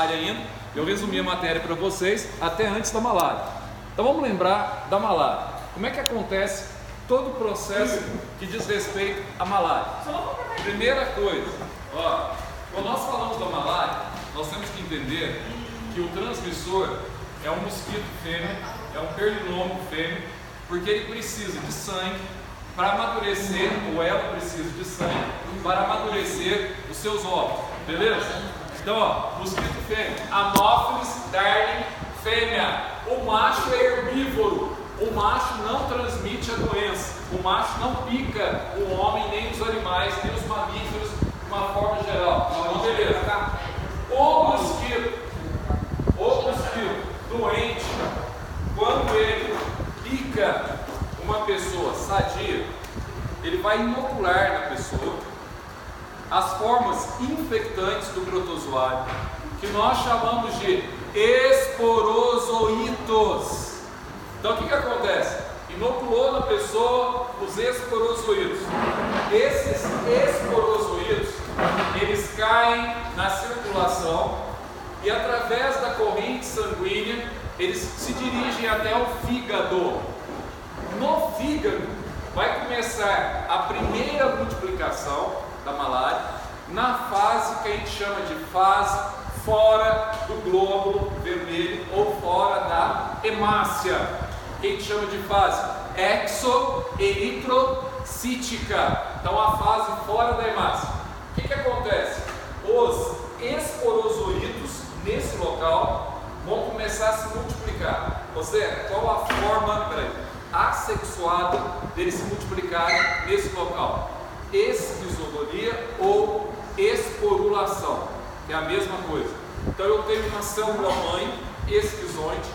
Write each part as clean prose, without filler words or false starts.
ainda. Eu resumi a matéria para vocês até antes da malária. Então vamos lembrar da malária. Como é que acontece todo o processo que diz respeito à malária? Primeira coisa, quando nós falamos da malária, nós temos que entender que o transmissor é um mosquito fêmea, é um pernilongo fêmea, porque ele precisa de sangue para amadurecer, ou ela precisa de sangue para amadurecer os seus ovos, beleza? Então, mosquito fêmea, Anopheles darling fêmea. O macho é herbívoro, o macho não transmite a doença, o macho não pica o homem, nem os animais, nem os mamíferos, de uma forma geral. Então, beleza. O mosquito doente, quando ele pica uma pessoa sadia, ele vai inocular na pessoa as formas infectantes do protozoário, que nós chamamos de esporozoítos. Então o que acontece? Inoculou na pessoa os esporozoítos. Esses esporozoítos, eles caem na circulação e através da corrente sanguínea, eles se dirigem até o fígado. No fígado vai começar a primeira multiplicação da malária, na fase que a gente chama de fase fora do glóbulo vermelho ou fora da hemácia, que a gente chama de fase exoeritrocítica. Então a fase fora da hemácia. O que acontece? Os esporozoítos nesse local vão começar a se multiplicar. Ou seja, qual a forma assexuada deles se multiplicarem nesse local? Esquizogonia ou esporulação, que é a mesma coisa. Então eu tenho uma célula mãe esquizoide,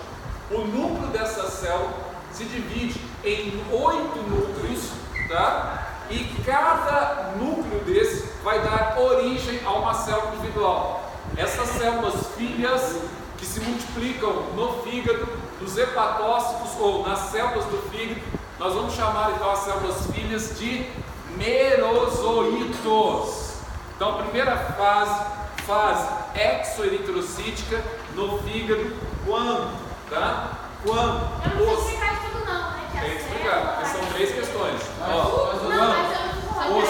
o núcleo dessa célula se divide em 8 núcleos, tá? E cada núcleo desse vai dar origem a uma célula individual. Essas células filhas que se multiplicam no fígado, nos hepatócitos ou nas células do fígado, nós vamos chamar então as células filhas de merozoítos. Então, a primeira fase exoeritrocítica no fígado, quando? Eu não sei explicar isso tudo não, né? Tem que explicar, porque são 3 questões. Os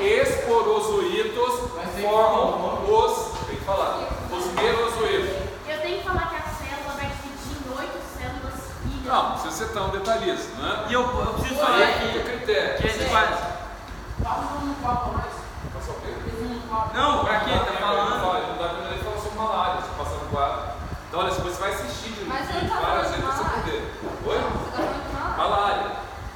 esporozoítos formam os, tem que falar, os merozoítos. Eu tenho que falar que a célula vai dividir em 8 células filhas. Não precisa ser tão detalhista, né? E eu preciso falar aqui critério. que a gente faz. Não, pra quê? Tá falando? Não dá pra ele falar sobre malária, se passar no quadro. Então, olha, se você vai assistir de Mas eu não tô várias falando vezes, você de poder. Oi? Você tá falando de Malária.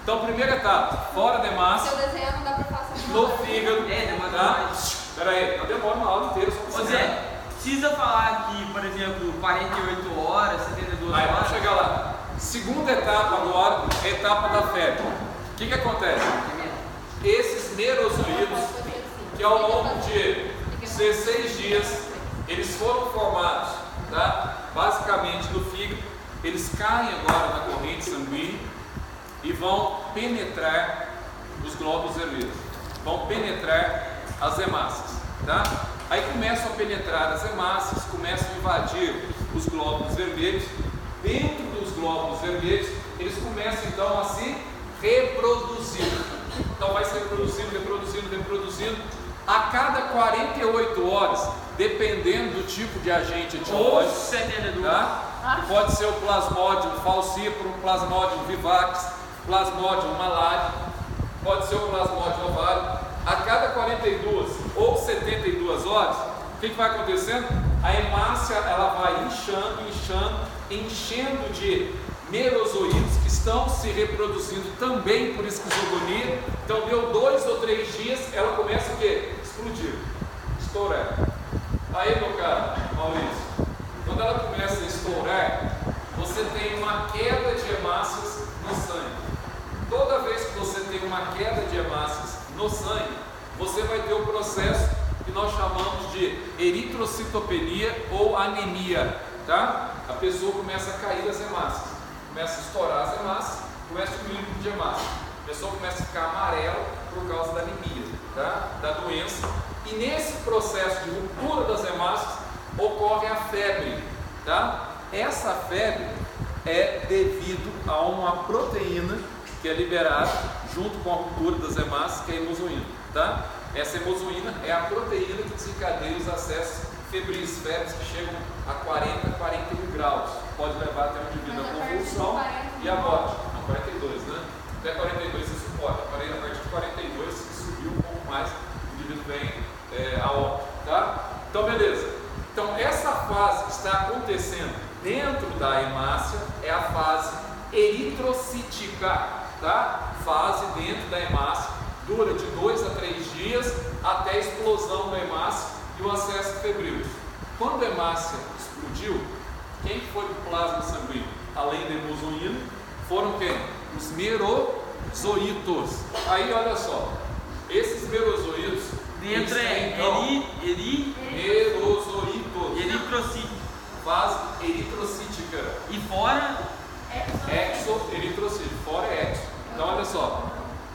Então, primeira etapa, fora da Se eu hemácia, desenhar não dá pra falar. no fígado. demora Tá? mais. Pera aí, não demora uma aula inteira. Só Ô Zé, precisa falar aqui, por exemplo, 48 horas, 72 Aí, horas. vamos chegar lá. Segunda etapa agora, é a etapa da febre. O que acontece? Esses merozoítos, que ao longo de 16 dias, eles foram formados, tá? Basicamente no fígado, eles caem agora na corrente sanguínea e vão penetrar os glóbulos vermelhos, vão penetrar as hemácias, tá? Aí começam a penetrar as hemácias, começam a invadir os glóbulos vermelhos. Dentro dos glóbulos vermelhos, eles começam então a se reproduzir. Então vai se reproduzindo. A cada 48 horas, dependendo do tipo de agente etiológico, 72. tá? Pode ser o Plasmodium falciparum, Plasmodium vivax, Plasmodium malaria, pode ser o Plasmodium ovário. A cada 42 ou 72 horas, o que vai acontecendo? A hemácia ela vai enchendo de merozoítos que estão se reproduzindo também por esquizogonia. Então deu 2 ou 3 dias, ela começa o quê? Explodir, estourar. Aí, meu caro Maurício, quando ela começa a estourar, você tem uma queda de hemácias no sangue. Toda vez que você tem uma queda de hemácias no sangue, você vai ter o processo que nós chamamos de eritrocitopenia ou anemia, tá? A pessoa começa a cair as hemácias, começa a estourar as hemácias, começa a diminuir de hemácia. A pessoa começa a ficar amarela por causa da anemia, tá? Da doença. E nesse processo de ruptura das hemácias, ocorre a febre, tá? Essa febre é devido a uma proteína que é liberada junto com a ruptura das hemácias, que é a hemozoína, tá? Essa hemozoína é a proteína que desencadeia os acessos febris, febres que chegam a 40, 41 graus. Pode levar até um indivíduo a convulsão e a morte. Não, 42, né? Até 42 você suporta. A partir de 42, se subiu um pouco mais, o indivíduo vem a óbito, tá? Então, beleza. Então, essa fase que está acontecendo dentro da hemácia é a fase eritrocítica, tá? Fase dentro da hemácia, dura de 2 a 3 dias até a explosão da hemácia e o acesso febril. Quando a hemácia explodiu, quem foi para o plasma sanguíneo? Além da hemozoína, foram quem? Os merozoítos. Aí, olha só, esses merozoítos dentro é merozoítos. Eritrocítico. Fase eritrocítica. E fora? Exoeritrocítico. Fora é exo. Então, olha só,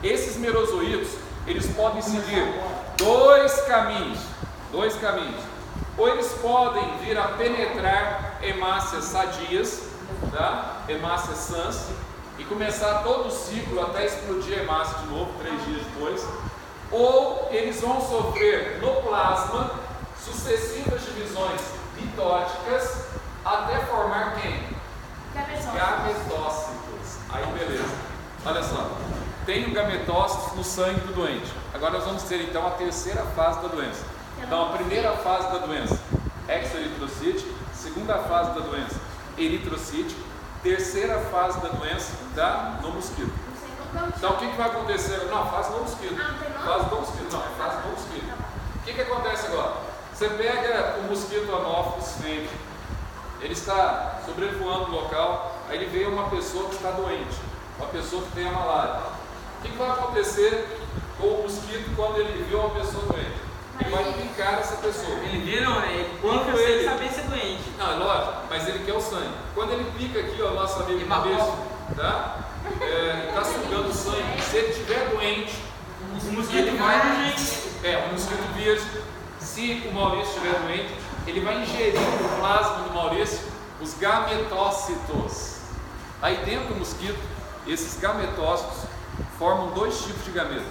esses merozoítos, eles podem seguir dois caminhos. Ou eles podem vir a penetrar hemácias sadias, tá? Hemácias sãs, e começar todo o ciclo até explodir a hemácia de novo, 3 dias depois. Ou eles vão sofrer no plasma sucessivas divisões mitóticas até formar quem? Gametócitos. Aí beleza. Olha só, tem o gametócitos no sangue do doente. Agora nós vamos ter então a terceira fase da doença. Então a primeira fase da doença, exoeritrocítico. Segunda fase da doença, eritrocítico. Terceira fase da doença, tá? No mosquito. Então o que vai acontecer? Não, fase do mosquito. Fase do mosquito, não, é fase do mosquito. O que acontece agora? Você pega o mosquito Anopheles fêmea, ele está sobrevoando o local, aí ele vê uma pessoa que está doente, uma pessoa que tem a malária. O que vai acontecer com o mosquito quando ele vê uma pessoa doente? Ele vai picar essa pessoa. Ele vê, não, ele quando pica ele sem saber se é doente. Não, é lógico, mas ele quer o sangue. Quando ele pica aqui, ó, nosso amigo Maurício, tá? Está sugando sangue. Se ele estiver doente, o mosquito vai no jeito. O mosquito virgem. Se o Maurício estiver doente, ele vai ingerir no plasma do Maurício os gametócitos. Aí dentro do mosquito, esses gametócitos formam 2 tipos de gameto: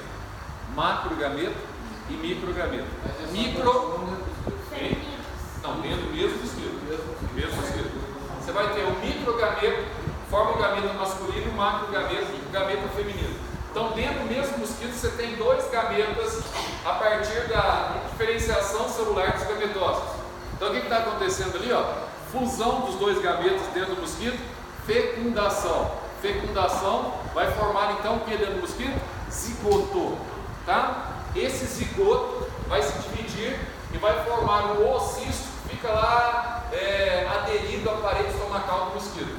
macrogameto e microgameto. Não, dentro do mesmo mosquito. Você vai ter o microgameto, forma o gameto masculino, e o macrogameto, o gameto feminino. Então, dentro do mesmo mosquito, você tem 2 gametas a partir da diferenciação celular dos gametócitos. Então, o que está acontecendo ali? Ó? Fusão dos 2 gametas dentro do mosquito, fecundação. Fecundação vai formar então o que dentro do mosquito? Zigoto. Tá? Esse zigoto vai se dividir e vai formar um oocisto que fica lá aderido à parede estomacal do mosquito.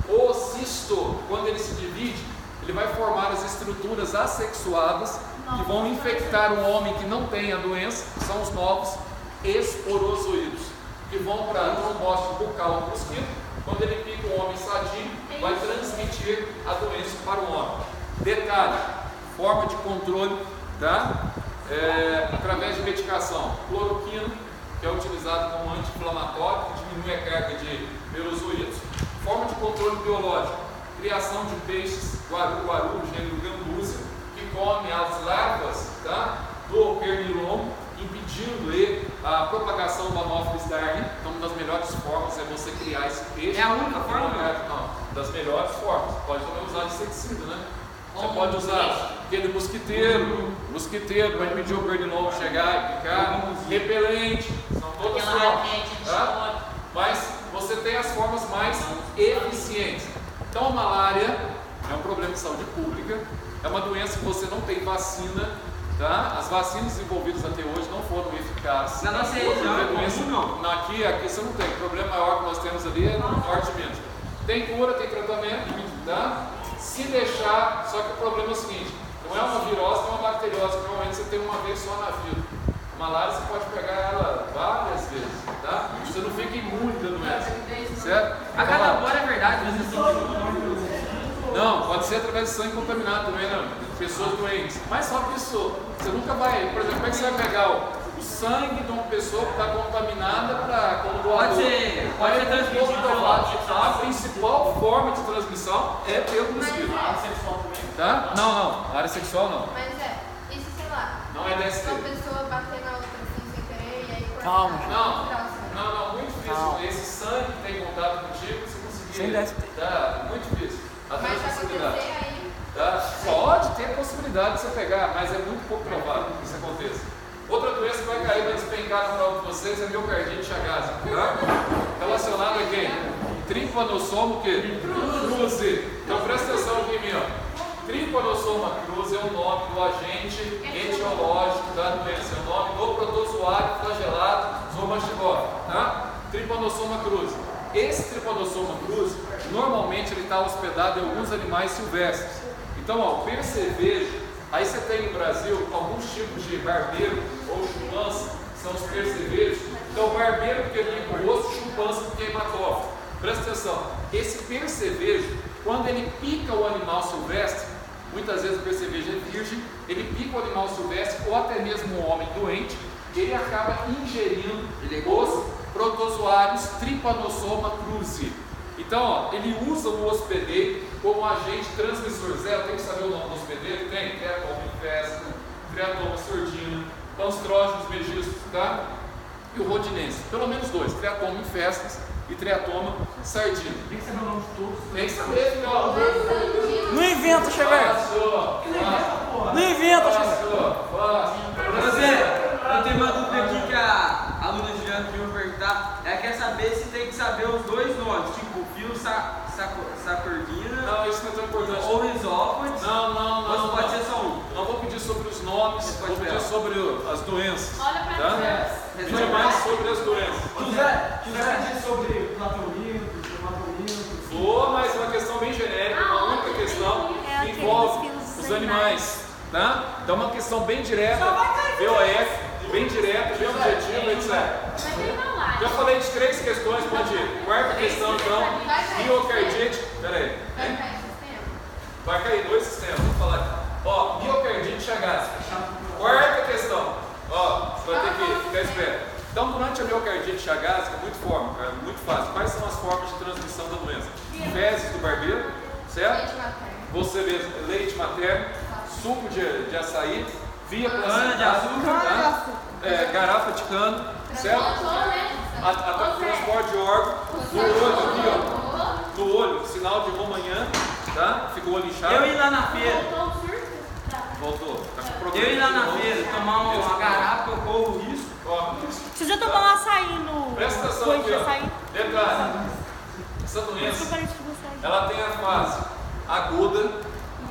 O oocisto, quando ele se divide, ele vai formar as estruturas assexuadas que vão infectar um homem que não tem a doença, que são os novos esporozoídos, que vão para a trombose bucal do mosquito. Quando ele pica um homem sadio, vai transmitir a doença para o homem. Detalhe, forma de controle, tá? Através de medicação, cloroquina, que é utilizado como anti-inflamatório, que diminui a carga de merozoítos. Forma de controle biológico, criação de peixes, guaru, gênero Gambúzia, que come as larvas, tá? Do pernilongo, impedindo a propagação do Anopheles darwin. Então, uma das melhores formas é você criar esse peixe. É a única forma? Não, das melhores formas. Pode também usar inseticida, né? Você pode usar aquele mosquiteiro para impedir o pernilongo chegar e picar, repelente, são todas formas, tá? Mas você tem as formas mais eficientes. Então a malária é um problema de saúde pública, é uma doença que você não tem vacina, tá? As vacinas desenvolvidas até hoje não foram eficazes. Na nossa região não. Aqui você não tem. O problema maior que nós temos ali é no norte de Minas. Tem cura, tem tratamento, tá? Se deixar, só que o problema é o seguinte, não é uma virose, não é uma bacteriose, que normalmente você tem uma vez só na vida. A malária você pode pegar ela várias vezes, tá? Você não fica imune da doença, certo? A cada hora é verdade, mas assim. Não, pode ser através de sangue contaminado também, não. Pessoas doentes. Mas só que isso, você nunca vai, por exemplo, como é que você vai pegar o o sangue de uma pessoa que está contaminada para como doador. Pode ser transmitido pelo ato sexual. A principal forma de transmissão é pelo mosquito. Tá? Não. A área sexual não. Mas isso sei lá. Não é DST. Uma pessoa bater na outra assim sem querer e aí cortar. Calma. Não, muito difícil. Calma. Esse sangue que tem contato contigo, você conseguir. Sem DST. Tá, muito difícil. A Mas se transmissibilidade. acontecer aí. Tá? Pode ter a possibilidade de você pegar, mas é muito pouco provável que isso aconteça. Outra doença que vai cair, vai despencar na prova de vocês é miocardite chagásica, tá? Relacionado a quem? Tripanosoma o quê? Cruzi. Então presta atenção aqui em mim, ó. Tripanosoma cruzi é o nome do agente etiológico da doença, é o nome do protozoário flagelado zoomastigote, tá? Tripanosoma cruzi. Esse Tripanosoma cruzi, normalmente ele está hospedado em alguns animais silvestres. Então, ó, o percevejo, aí você tem no Brasil alguns tipos de barbeiro ou chupança, são os percevejos. Então, o barbeiro porque ele limpa o osso, chupança porque é hematófilo. Presta atenção, esse percevejo, quando ele pica o animal silvestre, muitas vezes o percevejo é virgem, ele pica o animal silvestre ou até mesmo um homem doente, ele acaba ingerindo os protozoários Trypanosoma cruzi. Então, ó, ele usa o hospedeiro como agente transmissor. Zé, eu tenho que saber o nome do hospedeiro? Tem Triatoma infestum, Triatoma sordina, Panstrógenos megistus, tá? E o rodinense. Pelo menos dois, Triatoma infestus e Triatoma sardina. Tem que saber o nome de todos. Tem que saber, filho. Não inventa, Xavier. Não inventa, Xavier. Eu tenho uma dúvida aqui que a aluna Juliana queria perguntar. Ela quer saber se tem que saber os dois nomes, tipo Fiosacordina Não, isso não é tão importante. ou Rhizópodes. Não. Ou pode ser só um. Não vou pedir sobre os nomes, vou pedir sobre as doenças. Olha pra Tá? trás. Pedir mais sobre as doenças. José diz sobre Platonídeo, Vou, mas é uma questão bem genérica, uma única questão que envolve os animais. Tá? Então, uma questão bem direta, BOF, bem direta, bem objetiva, etc. Vai ter uma live. Já falei de 3 questões, pode ir. Quarta questão, então, miocardite. Pera aí. Vai cair o sistema. Vai cair 2 sistemas, vou falar aqui. Ó, miocardite chagásica. Quarta questão. Ó, você vai ter que ficar esperto. Então, durante a miocardite chagásica, muito fácil. Quais são as formas de transmissão da doença? Fezes do barbeiro, certo? Leite materno. Você mesmo, leite materno, suco de açaí, via Cana de açúcar, tá? Garrafa de cano, certo? Transporte de órgão, no olho aqui, ó, no olho, sinal de Romanhã, tá? Fica o olho inchado. Eu ir lá na feira. Voltou o surto? Tá. Voltou. Tá com problema. Eu ir lá na feira, tomar uma garrafa que eu corro risco. Ó, Precisa tomar um açaí no. presta atenção coisa aqui, de ó. açaí. Detalhe, essa Por isso que doença, eu parei de gostar. ela tem a fase aguda,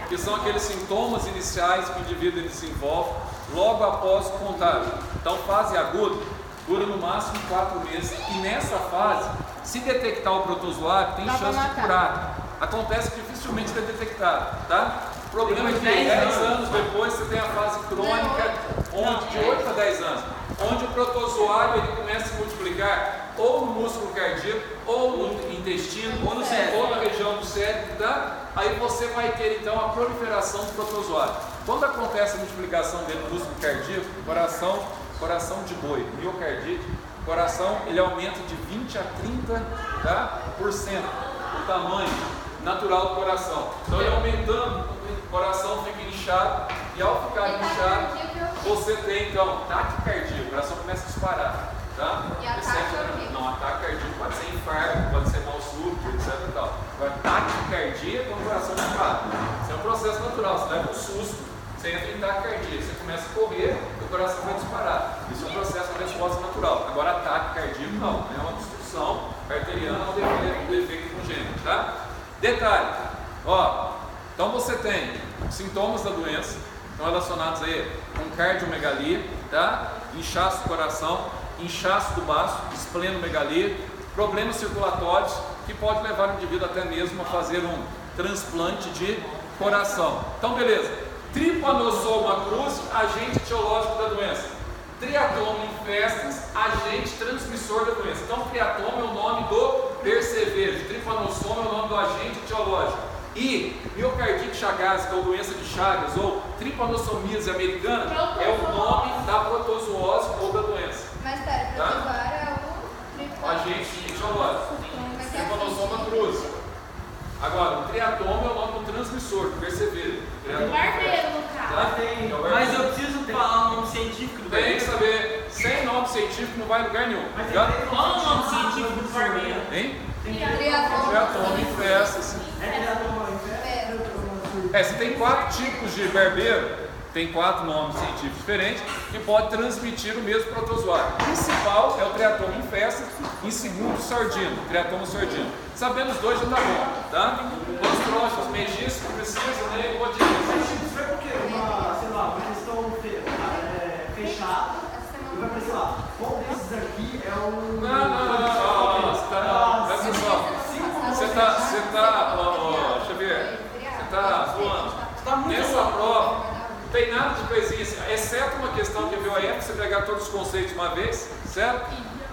que são aqueles sintomas iniciais que o indivíduo ele se envolve logo após o contágio. Então, fase aguda dura no máximo 4 meses e nessa fase, se detectar o protozoário, tem Dá pra chance de matar. curar. Acontece que dificilmente é detectado, tá? O problema é que Depois de 10 10 anos depois você tem a fase crônica, onde de 8 a 10 anos, onde o protozoário ele começa a se multiplicar ou no músculo cardíaco, ou no intestino, Ou no cérebro. ou na região do cérebro, tá? Aí você vai ter então a proliferação do protozoário. Quando acontece a multiplicação dentro do músculo cardíaco, coração de boi, miocardite, coração ele aumenta de 20 a 30%, tá? o tamanho natural do coração. Então ele aumentando, o coração fica inchado e ao ficar inchado, você tem então taquicardia, o coração começa a disparar. Tá? E ataque é o quê? Não, ataque cardíaco pode ser infarto, pode ser mal súbito, etc. E tal. Agora, taquicardia é quando o coração dispara. Isso é um processo natural, você leva um susto, você entra em taquicardia, você começa a correr e o coração vai disparar. Isso é um processo de resposta natural. Agora, ataque cardíaco não, é uma obstrução arteriana ou defeito congênito, tá? Detalhe, ó, então você tem sintomas da doença, estão relacionados aí com cardiomegalia, tá? Inchaço do coração, inchaço do baço, esplenomegalia, problemas circulatórios que pode levar o indivíduo até mesmo a fazer um transplante de coração. Então, beleza. Trypanosoma cruzi, agente etiológico da doença. Triatoma infestus, agente transmissor da doença. Então, triatoma é o nome do percevejo, Trypanosoma é o nome do agente etiológico. E miocardite chagásica ou doença de Chagas ou tripanosomíase americana é o nome da protozoose ou da gente isolóide. Tripanosoma cruz. Agora, o triatoma é o nome do transmissor, persevera. Barbeiro, no caso. Tá? Mas eu preciso falar o nome científico do Tem que barbeiro. saber, sem nome científico não vai em lugar nenhum. Qual é o nome científico do barbeiro? Hein? Triatoma. Triatoma em festas. Você tem 4 tipos de barbeiro, tem 4 nomes científicos diferentes que pode transmitir o mesmo protozoário. O principal é o triatoma em festas, em segundo o sordino, triatoma sordino. Sabendo os dois já tá bom, tá? Os tróficos megiços que precisam, né? Eu vou dizer. Isso é porque sei lá, uma questão fechada, e vai pra, sei lá, qual desses aqui é o... Não, presta atenção. Você tá, deixa eu ver, você tá zoando. Nessa prova, não tem nada de coisinha assim, exceto uma questão que é VOF, você pegar todos os conceitos de uma vez, certo?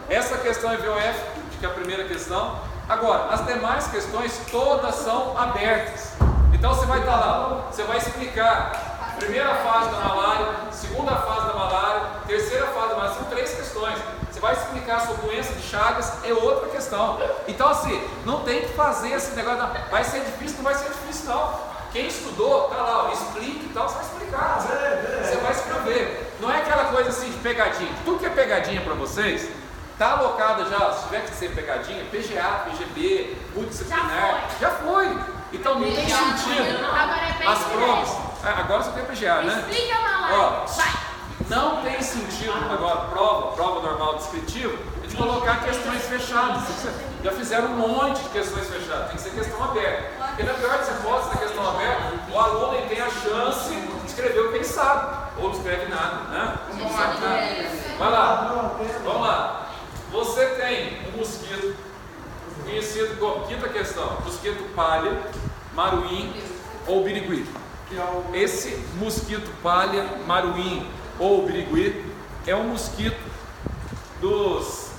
Essa questão é VOF, que é a primeira questão. Agora, as demais questões todas são abertas. Então você vai estar lá, você vai explicar primeira fase da malária, segunda fase da malária, terceira fase da malária, são 3 questões. Você vai explicar sobre doença de Chagas, é outra questão. Então assim, não tem que fazer esse negócio, não. Vai ser difícil, não vai ser difícil não. Quem estudou, tá lá, ó, explica e tal, você vai explicar, você vai escrever. Não é aquela coisa assim de pegadinha. Tudo que é pegadinha para vocês, está alocada já, se tiver que ser pegadinha, PGA, PGB, multidisciplinar, já foi. Então não tem sentido. Agora é bem As provas, agora você tem PGA, né? Explica a malária. Vai. Não tem sentido agora, prova normal descritiva, de colocar questões fechadas. Já fizeram um monte de questões fechadas, tem que ser questão aberta. Porque na pior das hipóteses, na questão aberta, o aluno ele tem a chance de escrever o que ele sabe, ou não escreve nada, né? Não sabe nada. Vai lá, vamos lá. Você tem um mosquito conhecido como, quinta questão, mosquito palha, maruim ou birigui. Esse mosquito palha, maruim ou birigui é um mosquito dos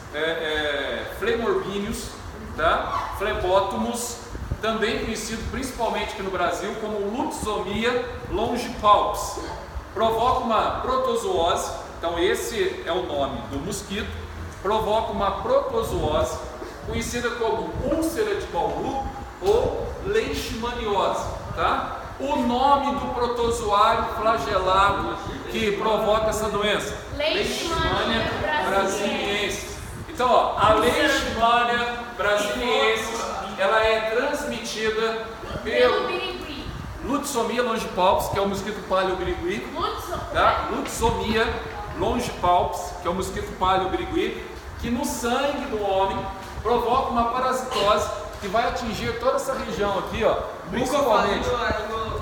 flemorbíneos, tá? Flebótomos, também conhecido principalmente aqui no Brasil como Lutzomia longipalpis. Provoca uma protozoose, então esse é o nome do mosquito. Provoca uma protozoose conhecida como úlcera de Bauru ou leishmaniose, tá? O nome do protozoário flagelado que provoca essa doença? Leishmania brasiliensis. Então, ó, a Leishmania brasiliensis, ela é transmitida pelo birigui. Lutzomia longipalpis, que é o mosquito palha birigui, tá? Lutzomia longipalpis, que é o mosquito palha birigui, que no sangue do homem provoca uma parasitose que vai atingir toda essa região aqui, ó, principalmente.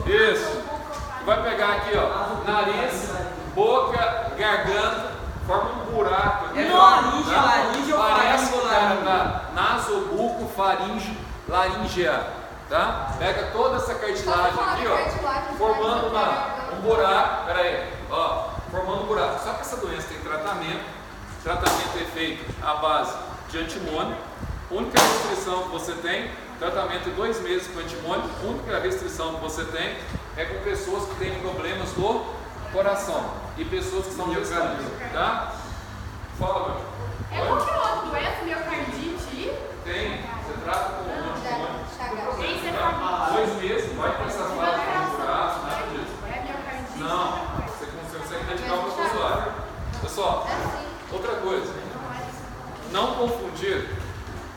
Isso. Vai pegar aqui, ó, nariz, boca, garganta, forma um buraco aqui, ó. Laringe ou Parece que o cara faringe? tá nasobuco, faringe, laringea, tá? Pega toda essa cartilagem aqui, ó, formando um buraco, peraí, ó, formando um buraco. Só que essa doença tem tratamento é feito à base de antimônio. A única restrição que você tem, tratamento de 2 meses com antimônio, a única restrição que você tem é com pessoas que têm problemas do coração e pessoas que são miocardíticas, tá? Fala, meu. É qualquer outra doença, miocardite? Tem, você trata com antimônio. Tem cefalite. 2 meses, vai para essa fase de buraco, nada disso. É miocardite? Não, você consegue identificar o protozoário. Pessoal, outra coisa, não confundir,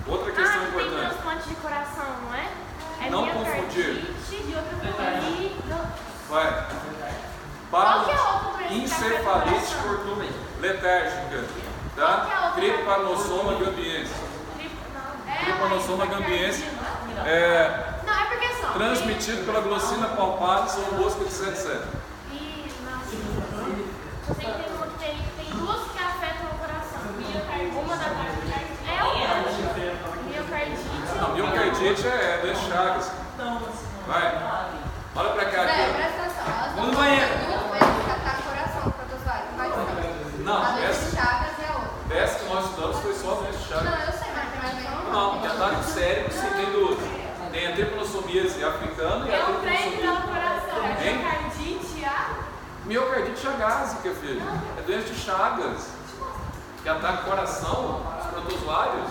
outra questão tem importante. transplante de coração, não é? É Não miocardite confundir. e outra coisa. Vai. Qual que é a outra doença? Encefalite letárgica, tá? Trypanosoma gambiense. Trypanosoma gambiense é Não, é porque só. transmitido pela glossina palparis ou mosca de 77. E, nossa, eu sei que tem uma que tem 2 que afetam o coração. Uma da é outra. Miocardite. Não, miocardite é doença de Chagas. Vai. Olha pra cá aqui, ó. Presta atenção. No banheiro. Catar coração, protozoário. Vai ser. Não, A doença essa de Chagas é outra. Dessa que nós estudamos foi só doença de Não, Chagas. eu sei, mas tem mais bem. Não, que ataque no cérebro, sim, tem dúvida. Tem a tripanossomiase africana e a Eu creio que tripanossomiase. dá no coração. É Hein? miocardite, Miocardite chagásica, filho. É doença de Chagas. Que ataca o coração, os protozoários.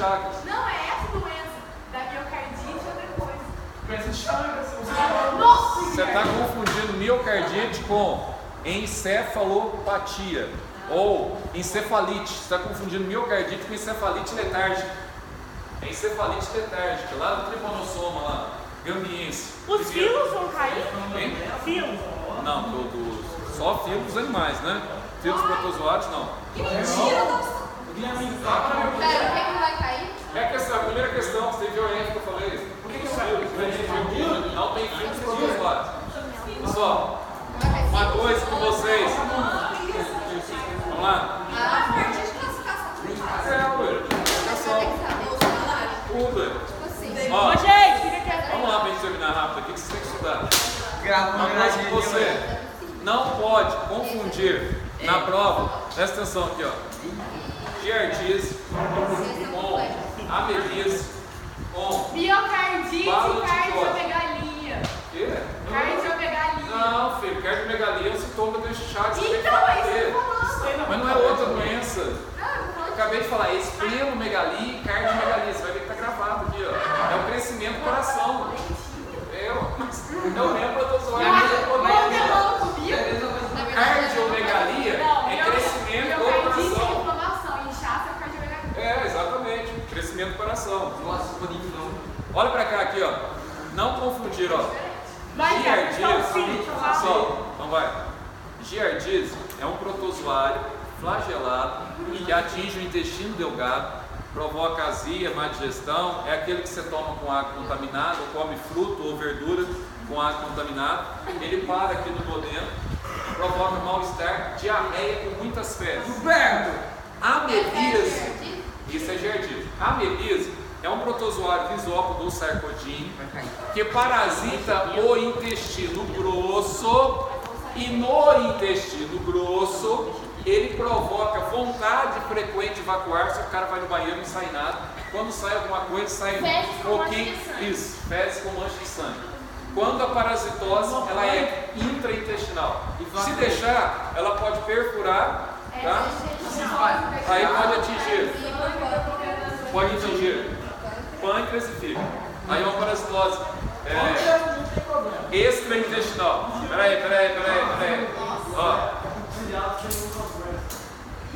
chakras. Não é essa doença da miocardite ou depois. Doença de Chagas. Nossa! Você está confundindo miocardite com encefalopatia ou encefalite. Você está confundindo miocardite com encefalite letárgica. É encefalite letárgica, lá do triponossoma, lá, gambiense. Os fios vão cair? Hein? Fios. Não, só fios dos animais, né? Fios protozoários, não. Que mentira, Pera, o que não vai cair? É que essa primeira questão, você viu aí que eu falei? Por que os fios? Não tem fios protozoários. Pessoal, uma coisa com vocês. Vamos lá? A parte de classificação. Classificação. Tudo. Tipo assim. Ó, Gente, fica quieto. vamos lá pra gente terminar rápido aqui que você tem que estudar. Grava Uma uma coisa que gradinha. você não pode confundir na prova, presta atenção aqui, ó. Giardíase com amebíase com Miocardite, cardiomegalia. quê? Cardiomegalia. Não, filho, cardiomegalia é um sintoma da doença chata, você tem que Então, é isso que fazer. eu tô falando. Mas não é outra doença. Não, eu vou Eu acabei de falar, esplenomegalia e cardiomegalia. Você vai ver que tá gravado aqui, ó. É o crescimento do coração. Eu lembro, eu tô zoando. Cardiomegalia é crescimento do coração. Inflamação, inchaço é cardiomegalia. É, exatamente. Crescimento do coração. Nossa, bonito não. Olha pra cá aqui, ó. Não confundir, ó. Giardíase. Só, então vai. Giardíase é um protozoário flagelado que atinge o intestino delgado, provoca azia, má digestão. É aquele que você toma com água contaminada, ou come fruto ou verdura com água contaminada. Ele para aqui no duodeno, provoca mal-estar, diarreia com muitas fezes. Gilberto! Amebíase, isso é giardíase. Amebíase é um protozoário lisópodo ou sarcodine que parasita o intestino grosso, e no intestino grosso ele provoca vontade frequente de evacuar. Se o cara vai no banheiro não sai nada, quando sai alguma coisa sai Fezes um com pouquinho, mancha de sangue. isso, fezes com mancha de sangue. Quando a parasitose ela é intraintestinal, se deixar ela pode perfurar, tá? Aí pode atingir pâncreas e fígado. Aí é uma parasitose extraintestinal. Peraí. Ó,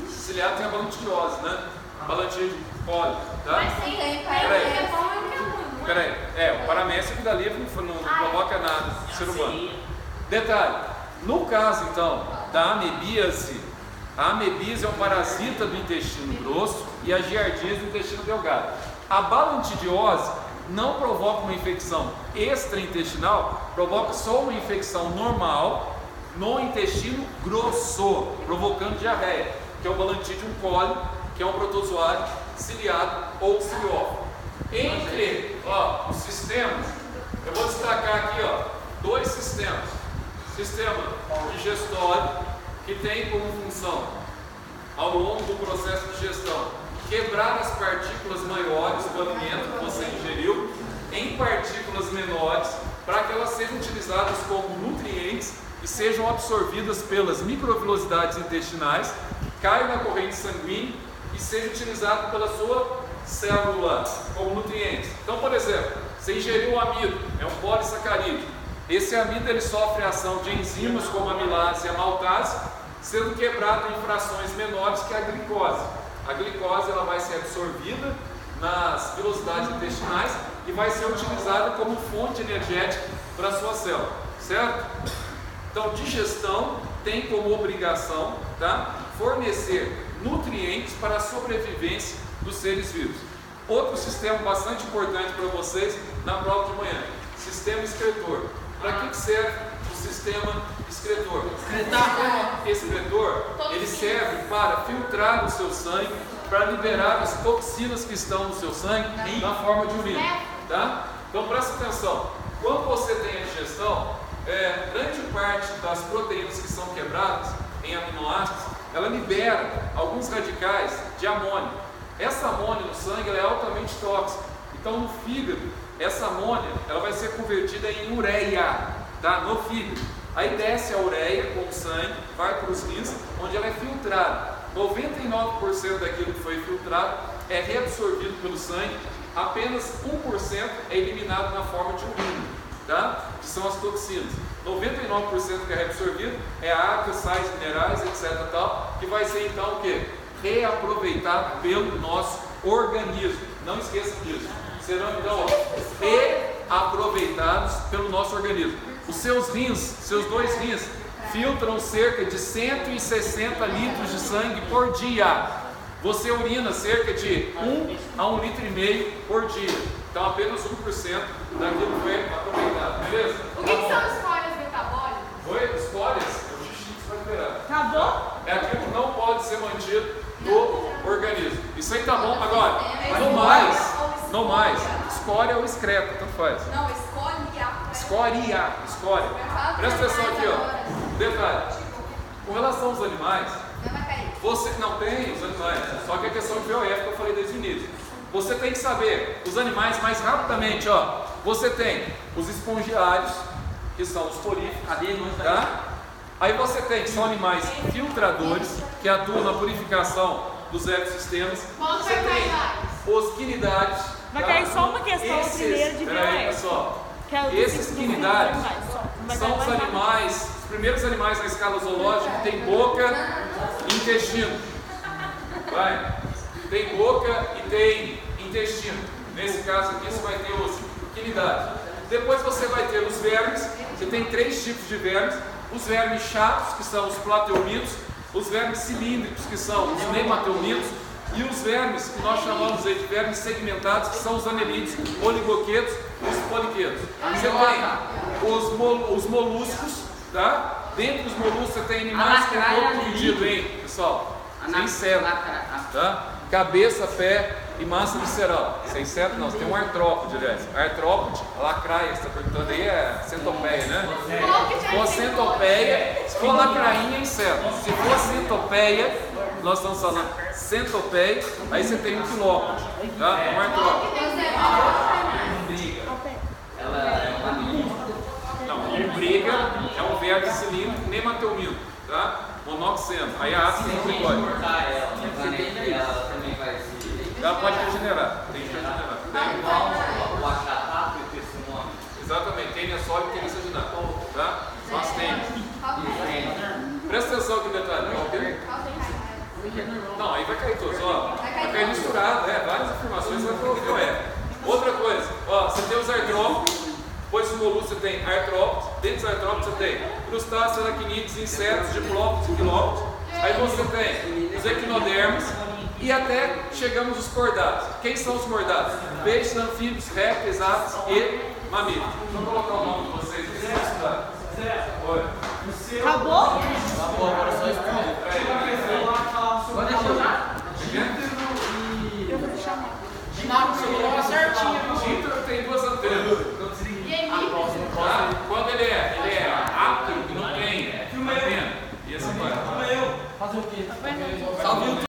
ciliado tem a balantiriose, né? Balantite poli, tá? Mas tem que é bom e o que é ruim. Peraí, o paramécio que dá livre não provoca nada no ser humano. Detalhe, no caso então da amebíase, a amebíase é um parasita do intestino grosso e a giardíase do intestino delgado. A balantidiose não provoca uma infecção extraintestinal, provoca só uma infecção normal no intestino grosso, provocando diarreia, que é o Balantidium coli, que é um protozoário ciliado ou ciliófilo. Entre os sistemas, eu vou destacar aqui dois sistemas. Sistema digestório, que tem como função, ao longo do processo de digestão, quebrar as partículas maiores do alimento que você ingeriu em partículas menores, para que elas sejam utilizadas como nutrientes e sejam absorvidas pelas microvilosidades intestinais, caiam na corrente sanguínea e sejam utilizadas pela sua célula como nutrientes. Então, por exemplo, você ingeriu um amido, é um polissacarídeo. Esse amido ele sofre a ação de enzimas como a amilase e a maltase, sendo quebrado em frações menores que a glicose. A glicose ela vai ser absorvida nas vilosidades intestinais e vai ser utilizada como fonte energética para a sua célula, certo? Então, digestão tem como obrigação, tá, fornecer nutrientes para a sobrevivência dos seres vivos. Outro sistema bastante importante para vocês na prova de manhã, sistema excretor. Para que serve o sistema excretor? Esse excretor ele serve para filtrar o seu sangue, para liberar as toxinas que estão no seu sangue na forma de urina, tá? Então presta atenção, quando você tem a digestão, grande parte das proteínas que são quebradas em aminoácidos, ela libera alguns radicais de amônio. Essa amônia no sangue ela é altamente tóxica. Então no fígado, essa amônia ela vai ser convertida em ureia, tá? No fígado. Aí desce a ureia com o sangue, vai para os rins, onde ela é filtrada. 99% daquilo que foi filtrado é reabsorvido pelo sangue, apenas 1% é eliminado na forma de urina, tá? Que são as toxinas. 99% que é reabsorvido é água, sais minerais, etc. Tal, que vai ser então o quê? Reaproveitado pelo nosso organismo. Não esqueça disso. Serão então reaproveitados pelo nosso organismo. Os seus rins, seus 2 rins, filtram cerca de 160 litros de sangue por dia. Você urina cerca de 1 a 1,5 litro por dia. Então apenas 1% daquilo foi aproveitado, beleza? O que são escórias metabólicas? Oi? Escórias? É o xixi que você vai liberar. Acabou? É aquilo que não pode ser mantido no organismo. Isso aí tá bom. Agora, não mais. Escória ou excreta, tanto faz. Não, Escória. Presta atenção aqui, ó. Detalhe. Com relação aos animais, você não tem os animais, só que a questão de VOF que eu falei desde o início. Você tem que saber os animais mais rapidamente, ó. Você tem os espongiários, que são os poríferos, tá? Aí você tem, que são animais filtradores, que atuam na purificação dos ecossistemas. Você tem os quinidários. Vai cair só uma questão primeiro de peraí, pessoal. Esses quinidários são os animais, os primeiros animais na escala zoológica que tem boca e intestino. Vai. Tem boca e tem intestino. Nesse caso aqui você vai ter os quinidários. Depois você vai ter os vermes. Você tem 3 tipos de vermes. Os vermes chatos, que são os plateumidos. Os vermes cilíndricos, que são os nemateumidos. E os vermes que nós chamamos aí de vermes segmentados, que são os anelídeos, oligoquetos e os poliquetos. Você tem os moluscos, tá? Dentro dos moluscos você tem animais que estão divididos em, pessoal, sem inseto, tá? Cabeça, pé e massa visceral. Sem inseto não, você tem um artrópode, aliás. Artrópode, a lacraia, você está perguntando aí, é centopeia, né? Se for centopeia, se for lacrainha é inseto. Se for centopeia, nós estamos falando centopeia, aí você tem um quilópode, tá? Um artrópode. Não, briga é um verme cilíndrico nemateumido, tá? Monoxeno. Aí a ácido não pode. Ela pode regenerar. Tem que regenerar. O achatado e esse nome. Exatamente, tênia sólida e tênia saginária, tá? São as tênias. Presta atenção aqui no detalhe. Não, aí vai cair todos, ó. Vai cair misturado, várias informações vai colocar o F. Outra coisa, ó, você tem os artrópodes, depois dos moluscos você tem artrópodes, dentro dos artrópodes você tem crustáceos, aracnídeos, insetos, diplópodes e quilópodes. Aí você tem os equinodermos e até chegamos aos cordados. Quem são os cordados? Peixes, anfíbios, répteis, aves e mamíferos. Deixa eu colocar o nome de vocês. Oi. Acabou? Acabou, agora